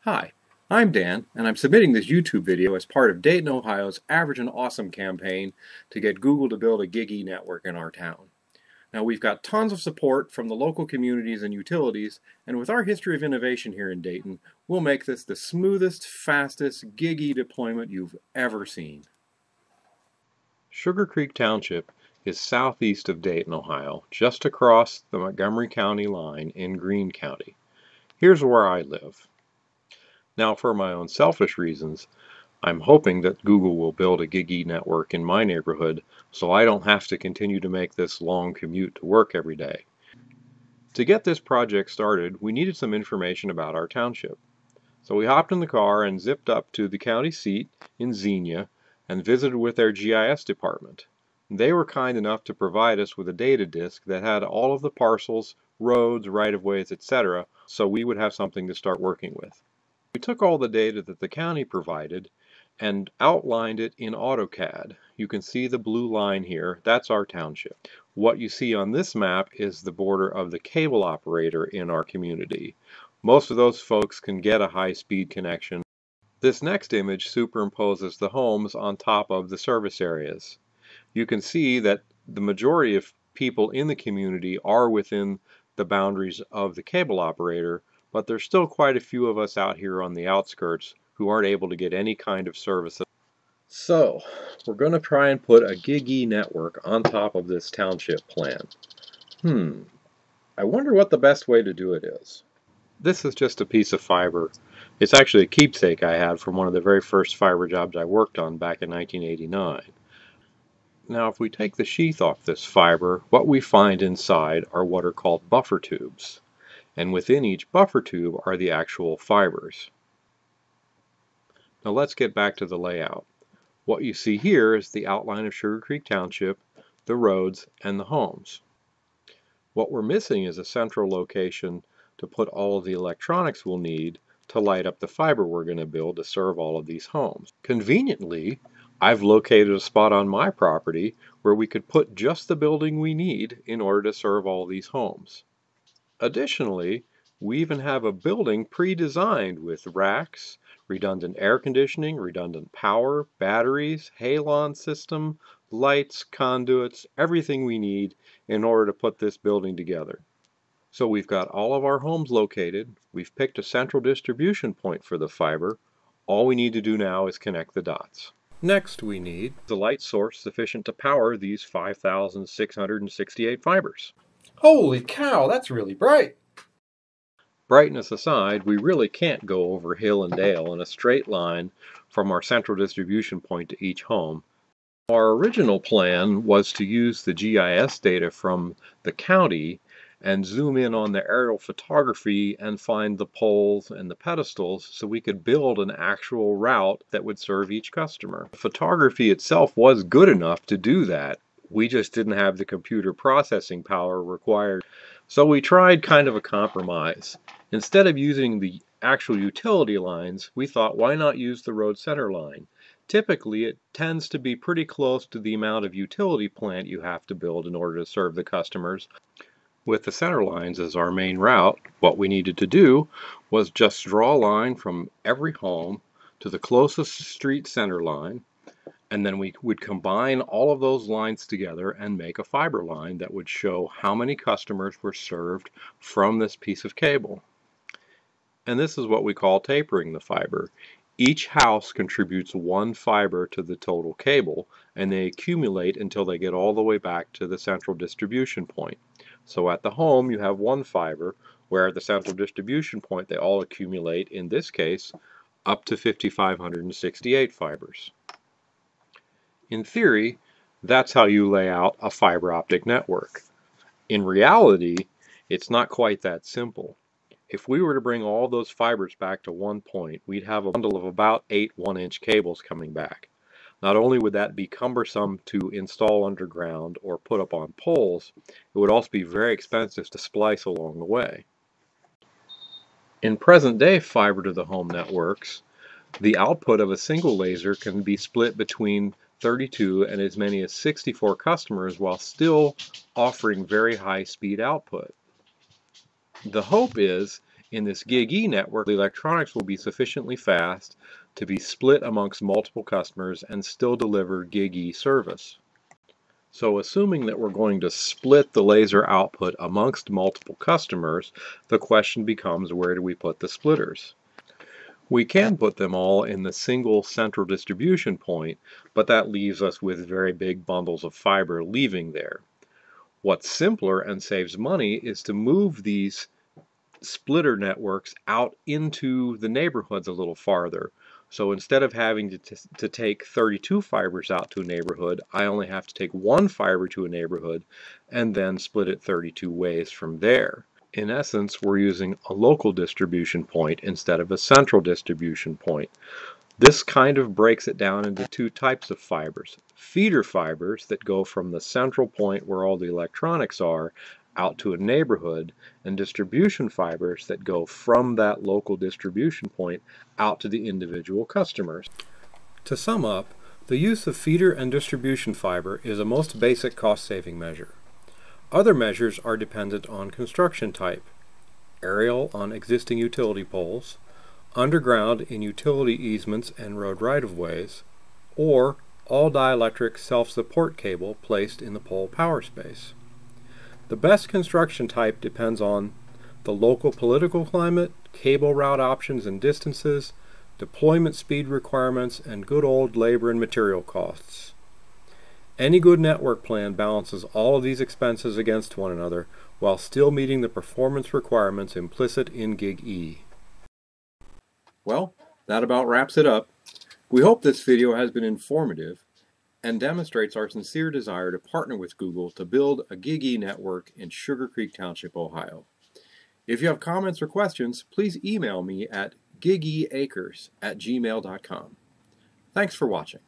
Hi, I'm Dan, and I'm submitting this YouTube video as part of Dayton, Ohio's Average and Awesome campaign to get Google to build a GigE network in our town. Now, we've got tons of support from the local communities and utilities, and with our history of innovation here in Dayton, we'll make this the smoothest, fastest GigE deployment you've ever seen. Sugar Creek Township is southeast of Dayton, Ohio, just across the Montgomery County line in Greene County. Here's where I live. Now, for my own selfish reasons, I'm hoping that Google will build a GigE network in my neighborhood so I don't have to continue to make this long commute to work every day. To get this project started, we needed some information about our township. So we hopped in the car and zipped up to the county seat in Xenia and visited with their GIS department. They were kind enough to provide us with a data disk that had all of the parcels, roads, right-of-ways, etc., so we would have something to start working with. We took all the data that the county provided and outlined it in AutoCAD. You can see the blue line here. That's our township. What you see on this map is the border of the cable operator in our community. Most of those folks can get a high-speed connection. This next image superimposes the homes on top of the service areas. You can see that the majority of people in the community are within the boundaries of the cable operator, but there's still quite a few of us out here on the outskirts who aren't able to get any kind of service. So, we're going to try and put a GigE network on top of this township plan. I wonder what the best way to do it is. This is just a piece of fiber. It's actually a keepsake I had from one of the very first fiber jobs I worked on back in 1989. Now, if we take the sheath off this fiber, what we find inside are what are called buffer tubes. And within each buffer tube are the actual fibers. Now let's get back to the layout. What you see here is the outline of Sugar Creek Township, the roads, and the homes. What we're missing is a central location to put all of the electronics we'll need to light up the fiber we're going to build to serve all of these homes. Conveniently, I've located a spot on my property where we could put just the building we need in order to serve all these homes. Additionally, we even have a building pre-designed with racks, redundant air conditioning, redundant power, batteries, halon system, lights, conduits, everything we need in order to put this building together. So we've got all of our homes located, we've picked a central distribution point for the fiber. All we need to do now is connect the dots. Next we need the light source sufficient to power these 5,668 fibers. Holy cow, that's really bright! Brightness aside, we really can't go over hill and dale in a straight line from our central distribution point to each home. Our original plan was to use the GIS data from the county and zoom in on the aerial photography and find the poles and the pedestals so we could build an actual route that would serve each customer. The photography itself was good enough to do that. We just didn't have the computer processing power required. So we tried kind of a compromise. Instead of using the actual utility lines, we thought, why not use the road center line? Typically, it tends to be pretty close to the amount of utility plant you have to build in order to serve the customers. With the center lines as our main route, what we needed to do was just draw a line from every home to the closest street center line, and then we would combine all of those lines together and make a fiber line that would show how many customers were served from this piece of cable. And this is what we call tapering the fiber. Each house contributes one fiber to the total cable, and they accumulate until they get all the way back to the central distribution point. So at the home you have one fiber, where at the central distribution point they all accumulate, in this case, up to 5,568 fibers. In theory, that's how you lay out a fiber optic network. In reality, it's not quite that simple. If we were to bring all those fibers back to one point, we'd have a bundle of about 8 1-inch cables coming back. Not only would that be cumbersome to install underground or put up on poles, it would also be very expensive to splice along the way. In present-day fiber-to-the-home networks, the output of a single laser can be split between 32 and as many as 64 customers while still offering very high speed output. The hope is In this GigE network, the electronics will be sufficiently fast to be split amongst multiple customers and still deliver GigE service. So assuming that we're going to split the laser output amongst multiple customers, the question becomes, where do we put the splitters? We can put them all in the single central distribution point, but that leaves us with very big bundles of fiber leaving there. What's simpler and saves money is to move these splitter networks out into the neighborhoods a little farther. So instead of having to take 32 fibers out to a neighborhood, I only have to take one fiber to a neighborhood and then split it 32 ways from there. In essence, we're using a local distribution point instead of a central distribution point. This kind of breaks it down into two types of fibers. Feeder fibers that go from the central point where all the electronics are out to a neighborhood, and distribution fibers that go from that local distribution point out to the individual customers. To sum up, the use of feeder and distribution fiber is a most basic cost-saving measure. Other measures are dependent on construction type: aerial on existing utility poles, underground in utility easements and road right-of-ways, or all dielectric self-support cable placed in the pole power space. The best construction type depends on the local political climate, cable route options and distances, deployment speed requirements, and good old labor and material costs. Any good network plan balances all of these expenses against one another while still meeting the performance requirements implicit in GigE. Well, that about wraps it up. We hope this video has been informative and demonstrates our sincere desire to partner with Google to build a GigE network in Sugar Creek Township, Ohio. If you have comments or questions, please email me at gigeacres@gmail.com. Thanks for watching.